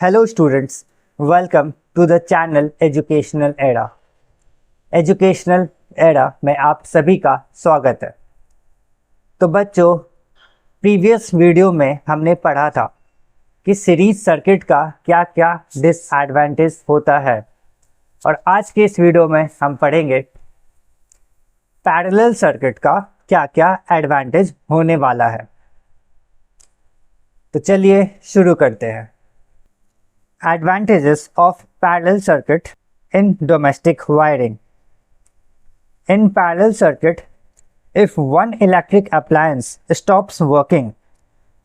Hello students, welcome to the channel Educational Era. Educational Era में आप सभी का स्वागत है। तो बच्चों, प्रीवियस वीडियो में हमने पढ़ा था कि सीरीज सर्किट का क्या क्या डिसएडवांटेज होता है, और आज के इस वीडियो में हम पढ़ेंगे पैरेलल सर्किट का क्या क्या एडवांटेज होने वाला है। तो चलिए शुरू करते हैं। Advantages of parallel circuit in domestic wiring. In parallel circuit, if one electric appliance stops working,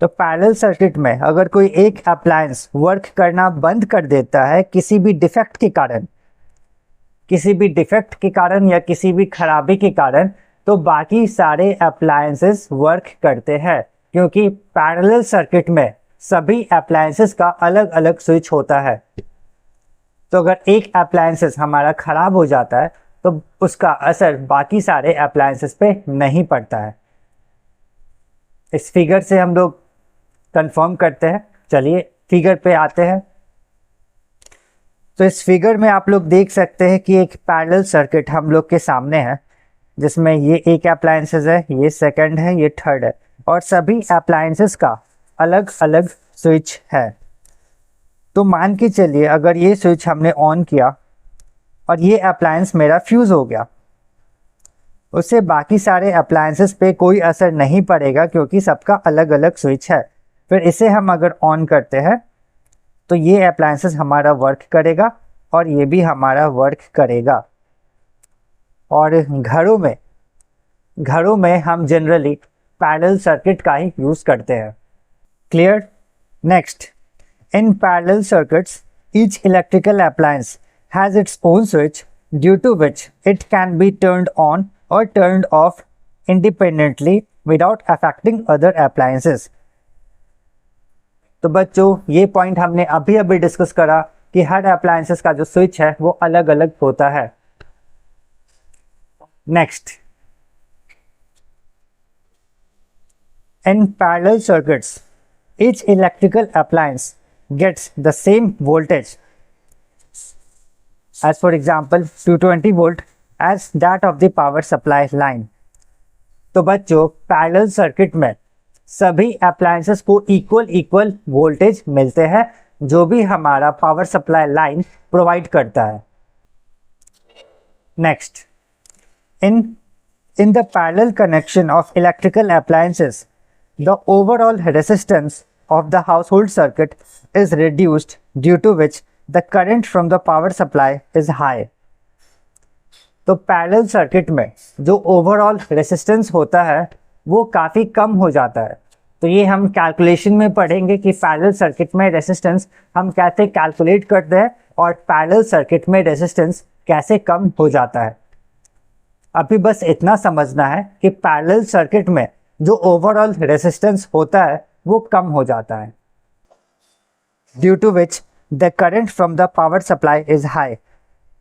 तो पैरेलल सर्किट में अगर कोई एक अप्लायंस वर्क करना बंद कर देता है किसी भी डिफेक्ट के कारण या किसी भी खराबी के कारण, तो बाकी सारे अप्लायंसेस वर्क करते हैं, क्योंकि पैरेलल सर्किट में सभी अप्लायंसेस का अलग अलग स्विच होता है। तो अगर एक अप्लायंसेस हमारा खराब हो जाता है तो उसका असर बाकी सारे अप्लायंसेस पे नहीं पड़ता है। इस फिगर से हम लोग कंफर्म करते हैं। चलिए फिगर पे आते हैं। तो इस फिगर में आप लोग देख सकते हैं कि एक पैरेलल सर्किट हम लोग के सामने है, जिसमें ये एक अप्लायंसेस है, ये सेकंड है, ये थर्ड है, और सभी अप्लायंसेस का अलग अलग स्विच है। तो मान के चलिए अगर ये स्विच हमने ऑन किया और ये अप्लायंस मेरा फ्यूज हो गया, उससे बाकी सारे अप्लायंसेस पे कोई असर नहीं पड़ेगा, क्योंकि सबका अलग अलग स्विच है। फिर इसे हम अगर ऑन करते हैं तो ये अप्लायंसेस हमारा वर्क करेगा और ये भी हमारा वर्क करेगा। और घरों में हम जनरली पैरेलल सर्किट का ही यूज करते हैं। Clear? Next, in parallel circuits, each electrical appliance has its own switch, due to which it can be turned on or turned off independently without affecting other appliances. तो बच्चों, ये point हमने अभी discuss करा कि हर appliances का जो switch है वो अलग अलग होता है। Next, in parallel circuits, each electrical appliance gets the same voltage, as for example 220 volt, as that of the power supply line. तो बच्चों, पैरेलल सर्किट में सभी अप्लायंसेस को इक्वल वोल्टेज मिलते हैं, जो भी हमारा पावर सप्लाई लाइन प्रोवाइड करता है। Next, in the parallel connection of electrical appliances, the overall resistance of the household circuit is reduced, due to which the current from the power supply is high. तो parallel circuit में जो overall resistance होता है वो काफ़ी कम हो जाता है। तो ये हम कैलकुलेशन में पढ़ेंगे कि पैरेलल सर्किट में रेजिस्टेंस हम कैसे कैलकुलेट करते हैं और पैरेलल सर्किट में रेजिस्टेंस कैसे कम हो जाता है। अभी बस इतना समझना है कि पैरेलल सर्किट में जो ओवरऑल रेजिस्टेंस होता है वो कम हो जाता है, due to which the current from the power supply is high,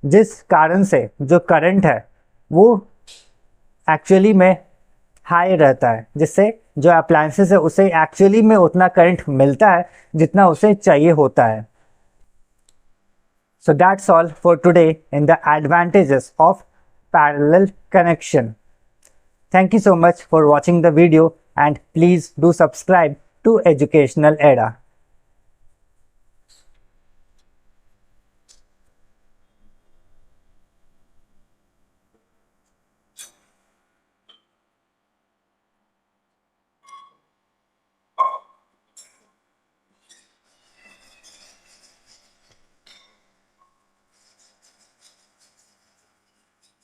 जिस कारण से जो करंट है वो एक्चुअली में हाई रहता है, जिससे जो अप्लायंसेस है उसे एक्चुअली में उतना करंट मिलता है जितना उसे चाहिए होता है। So that's all for today in the advantages of parallel connection. Thank you so much for watching the video, and please do subscribe to Educational Era.